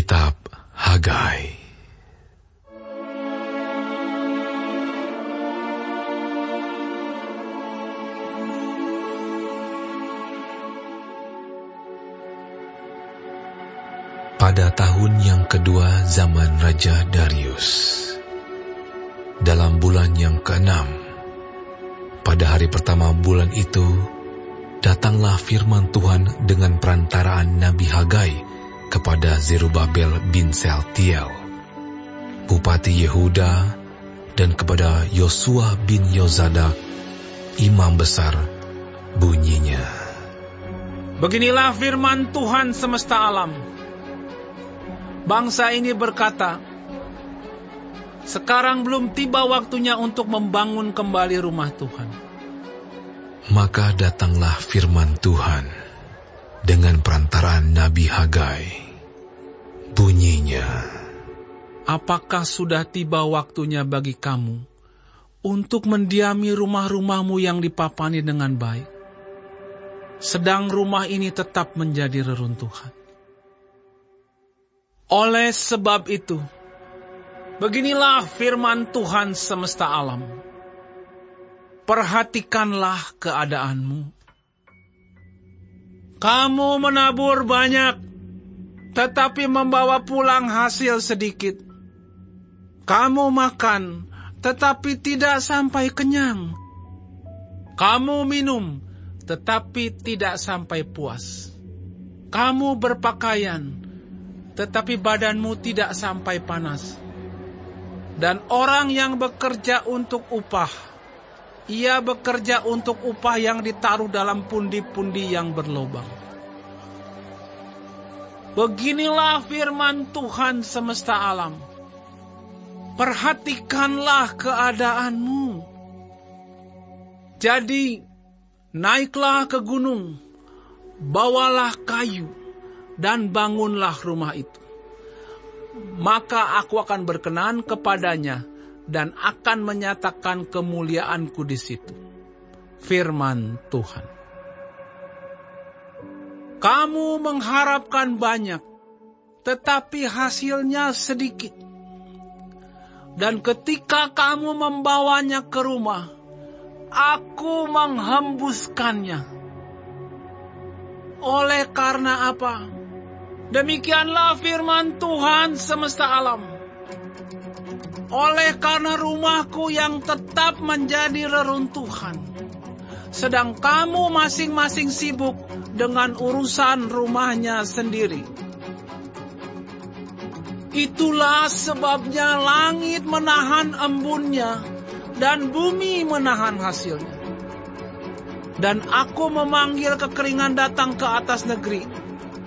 Kitab Hagai. Pada tahun yang kedua zaman Raja Darius, dalam bulan yang ke-6, pada hari pertama bulan itu, datanglah firman Tuhan dengan perantaraan Nabi Hagai kepada Zerubabel bin Sealtiel, Bupati Yehuda, dan kepada Yosua bin Yozadak, Imam Besar, bunyinya. Beginilah firman Tuhan semesta alam. Bangsa ini berkata, sekarang belum tiba waktunya untuk membangun kembali rumah Tuhan. Maka datanglah firman Tuhan dengan perantaraan Nabi Hagai. Bunyinya, apakah sudah tiba waktunya bagi kamu untuk mendiami rumah-rumahmu yang dipapani dengan baik, sedang rumah ini tetap menjadi reruntuhan? Oleh sebab itu, beginilah firman Tuhan semesta alam. Perhatikanlah keadaanmu. Kamu menabur banyak, tetapi membawa pulang hasil sedikit. Kamu makan, tetapi tidak sampai kenyang. Kamu minum, tetapi tidak sampai puas. Kamu berpakaian, tetapi badanmu tidak sampai panas. Dan orang yang bekerja untuk upah, ia bekerja untuk upah yang ditaruh dalam pundi-pundi yang berlobang. Beginilah firman Tuhan semesta alam. Perhatikanlah keadaanmu. Jadi, naiklah ke gunung, bawalah kayu, dan bangunlah rumah itu. Maka aku akan berkenan kepadanya dan akan menyatakan kemuliaanku di situ. Firman Tuhan. Kamu mengharapkan banyak, tetapi hasilnya sedikit. Dan ketika kamu membawanya ke rumah, aku menghembuskannya. Oleh karena apa? Demikianlah firman Tuhan semesta alam. Oleh karena rumahku yang tetap menjadi reruntuhan, sedang kamu masing-masing sibuk dengan urusan rumahnya sendiri. Itulah sebabnya langit menahan embunnya dan bumi menahan hasilnya. Dan aku memanggil kekeringan datang ke atas negeri,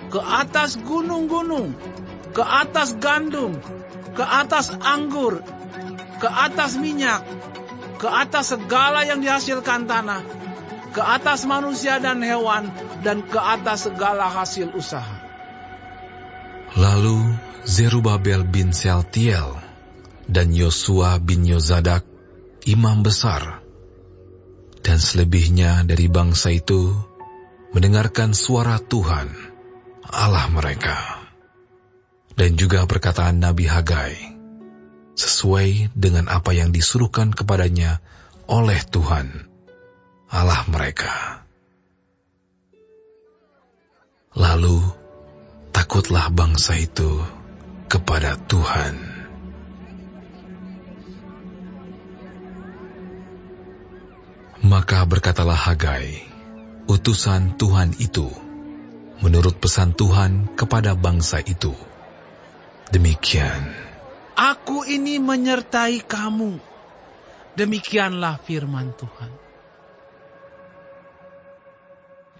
ke atas gunung-gunung, ke atas gandum, ke atas anggur, ke atas minyak, ke atas segala yang dihasilkan tanah, ke atas manusia dan hewan, dan ke atas segala hasil usaha. Lalu Zerubabel bin Sealtiel dan Yosua bin Yozadak, imam besar, dan selebihnya dari bangsa itu mendengarkan suara Tuhan, Allah mereka, dan juga perkataan Nabi Hagai, sesuai dengan apa yang disuruhkan kepadanya oleh Tuhan, Allah mereka. Lalu takutlah bangsa itu kepada Tuhan. Maka berkatalah Hagai, utusan Tuhan itu, menurut pesan Tuhan kepada bangsa itu, demikian. Aku ini menyertai kamu. Demikianlah firman Tuhan.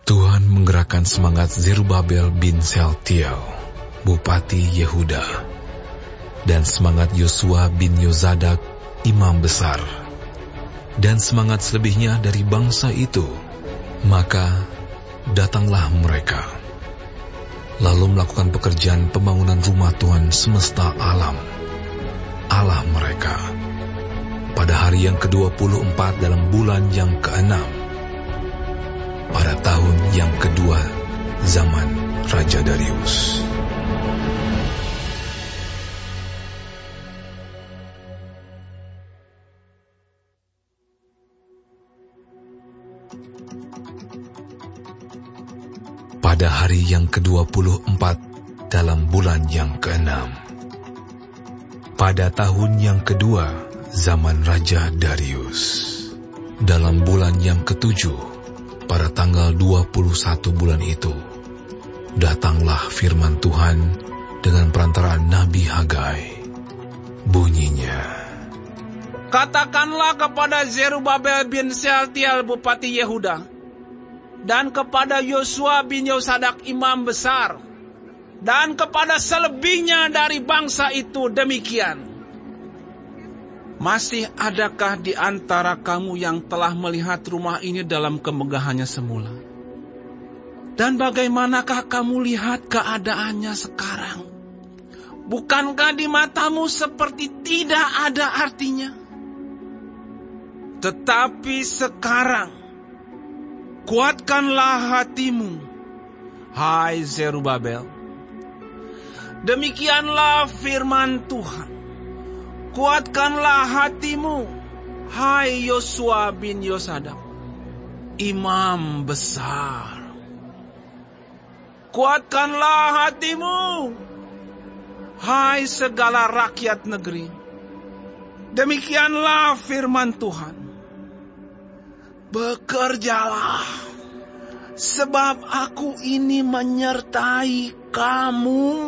Tuhan menggerakkan semangat Zerubabel bin Sealtiel, Bupati Yehuda, dan semangat Yosua bin Yozadak, imam besar, dan semangat selebihnya dari bangsa itu. Maka datanglah mereka, lalu melakukan pekerjaan pembangunan rumah Tuhan semesta alam, Allah mereka, pada hari yang ke-24 dalam bulan yang ke-6, pada tahun yang kedua zaman Raja Darius. pada hari yang ke-24 dalam bulan yang ke-6. Pada tahun yang kedua zaman Raja Darius, dalam bulan yang ke-7, pada tanggal 21 bulan itu, datanglah firman Tuhan dengan perantaraan Nabi Hagai. Bunyinya, katakanlah kepada Zerubabel bin Sealtiel Bupati Yehuda, dan kepada Yosua bin Yosadak imam besar, dan kepada selebihnya dari bangsa itu demikian. Masih adakah di antara kamu yang telah melihat rumah ini dalam kemegahannya semula? Dan bagaimanakah kamu lihat keadaannya sekarang? Bukankah di matamu seperti tidak ada artinya? Tetapi sekarang, kuatkanlah hatimu, hai Zerubabel. Demikianlah firman Tuhan. Kuatkanlah hatimu, hai Yosua bin Yosadak, imam besar. Kuatkanlah hatimu, hai segala rakyat negeri. Demikianlah firman Tuhan. Bekerjalah, sebab aku ini menyertai kamu.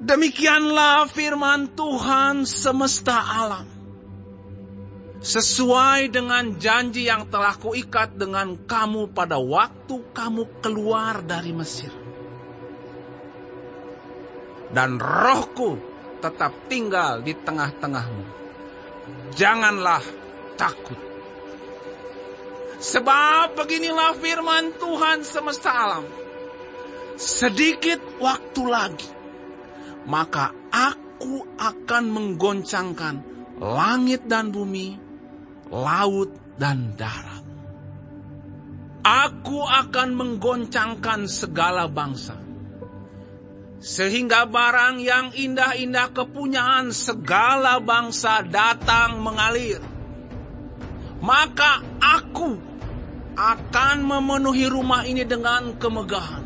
Demikianlah firman Tuhan semesta alam. Sesuai dengan janji yang telah kuikat dengan kamu pada waktu kamu keluar dari Mesir. Dan rohku tetap tinggal di tengah-tengahmu. Janganlah takut. Sebab beginilah firman Tuhan semesta alam. Sedikit waktu lagi, maka aku akan menggoncangkan langit dan bumi, laut dan darat. Aku akan menggoncangkan segala bangsa, sehingga barang yang indah-indah kepunyaan segala bangsa datang mengalir. Maka aku akan memenuhi rumah ini dengan kemegahan.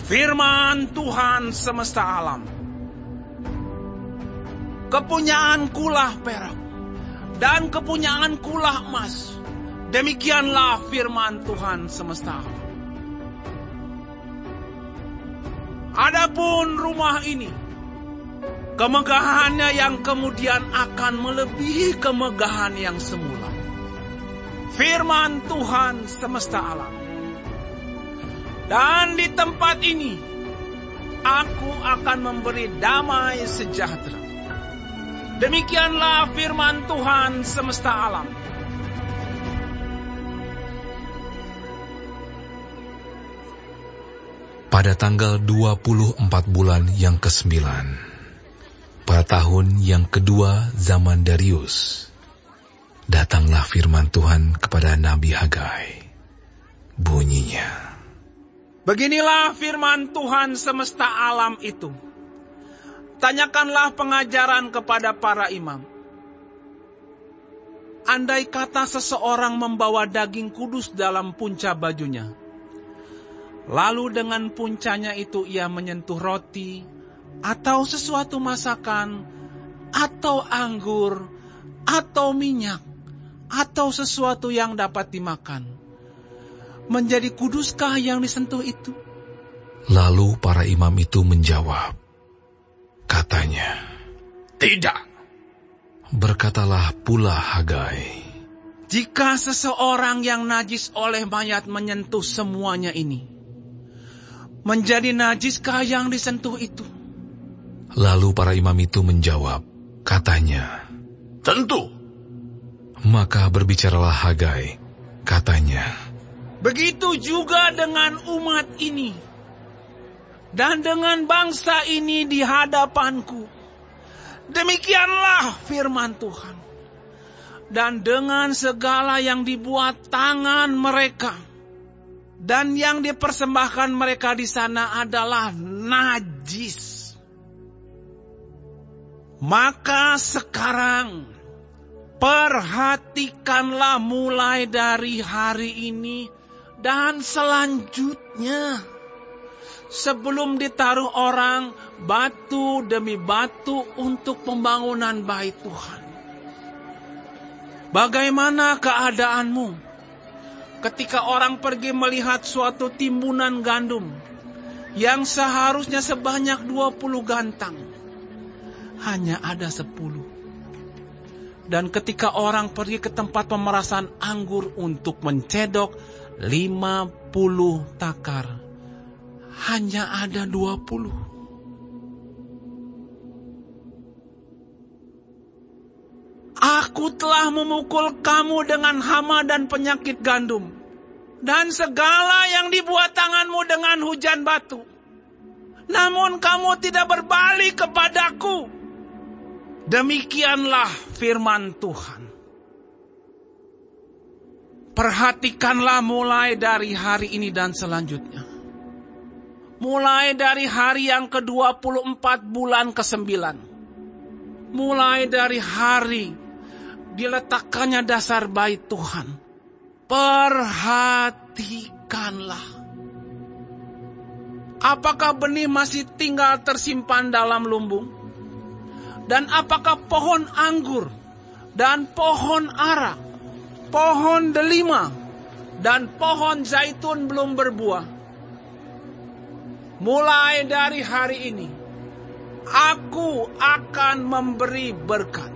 Firman Tuhan semesta alam. Kepunyaankulah perak, dan kepunyaankulah emas. Demikianlah firman Tuhan semesta alam. Adapun rumah ini, kemegahannya yang kemudian akan melebihi kemegahan yang semula. Firman Tuhan semesta alam. Dan di tempat ini, aku akan memberi damai sejahtera. Demikianlah firman Tuhan semesta alam. pada tanggal 24 bulan yang ke-9, pada tahun yang kedua zaman Darius, datanglah firman Tuhan kepada Nabi Hagai. Bunyinya, beginilah firman Tuhan semesta alam itu. Tanyakanlah pengajaran kepada para imam. Andai kata seseorang membawa daging kudus dalam punca bajunya, lalu dengan puncanya itu ia menyentuh roti, atau sesuatu masakan, atau anggur, atau minyak, atau sesuatu yang dapat dimakan, menjadi kuduskah yang disentuh itu? Lalu para imam itu menjawab, katanya, tidak. Berkatalah pula Hagai, jika seseorang yang najis oleh mayat menyentuh semuanya ini, menjadi najiskah yang disentuh itu? Lalu para imam itu menjawab, katanya, tentu. Maka berbicaralah Hagai, katanya, begitu juga dengan umat ini, dan dengan bangsa ini di hadapanku. Demikianlah firman Tuhan. Dan dengan segala yang dibuat tangan mereka, dan yang dipersembahkan mereka di sana adalah najis. Maka sekarang, perhatikanlah mulai dari hari ini Dan selanjutnya, sebelum ditaruh orang batu demi batu untuk pembangunan bait Tuhan. Bagaimana keadaanmu ketika orang pergi melihat suatu timbunan gandum yang seharusnya sebanyak 20 gantang, hanya ada 10. Dan ketika orang pergi ke tempat pemerasan anggur untuk mencedok 50 takar, hanya ada 20. Aku telah memukul kamu dengan hama dan penyakit gandum, dan segala yang dibuat tanganmu dengan hujan batu. Namun kamu tidak berbalik kepadaku. Demikianlah firman Tuhan. Perhatikanlah mulai dari hari ini dan selanjutnya. Mulai dari hari yang ke-24 bulan ke-9. Mulai dari hari diletakkannya dasar bait Tuhan. Perhatikanlah. Apakah benih masih tinggal tersimpan dalam lumbung? Dan apakah pohon anggur dan pohon ara, pohon delima dan pohon zaitun belum berbuah? Mulai dari hari ini, aku akan memberi berkat.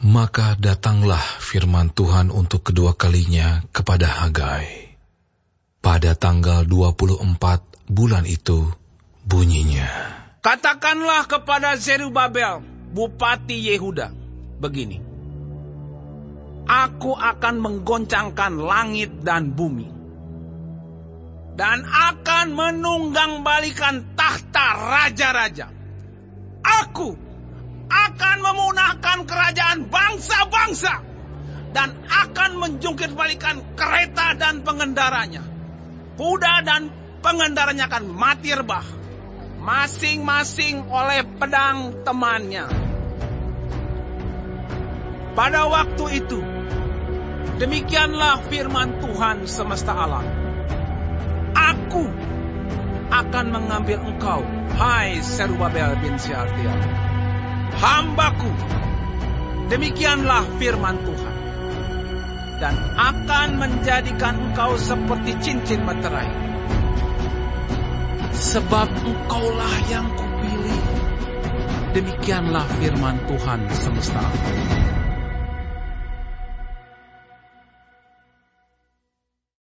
Maka datanglah firman Tuhan untuk kedua kalinya kepada Hagai. Pada tanggal 24 bulan itu bunyinya. Katakanlah kepada Zerubabel, Bupati Yehuda, begini. Aku akan menggoncangkan langit dan bumi, dan akan menunggang-balikan tahta raja-raja. Aku akan memunahkan kerajaan bangsa-bangsa, dan akan menjungkir-balikan kereta dan pengendaranya. Kuda dan pengendaranya akan mati rebah, masing-masing oleh pedang temannya. Pada waktu itu, demikianlah firman Tuhan semesta alam. Aku akan mengambil engkau, hai Zerubabel bin Shealtiel, hambaku. Demikianlah firman Tuhan. Dan akan menjadikan engkau seperti cincin meterai. Sebab engkaulah yang kupilih. Demikianlah firman Tuhan semesta alam.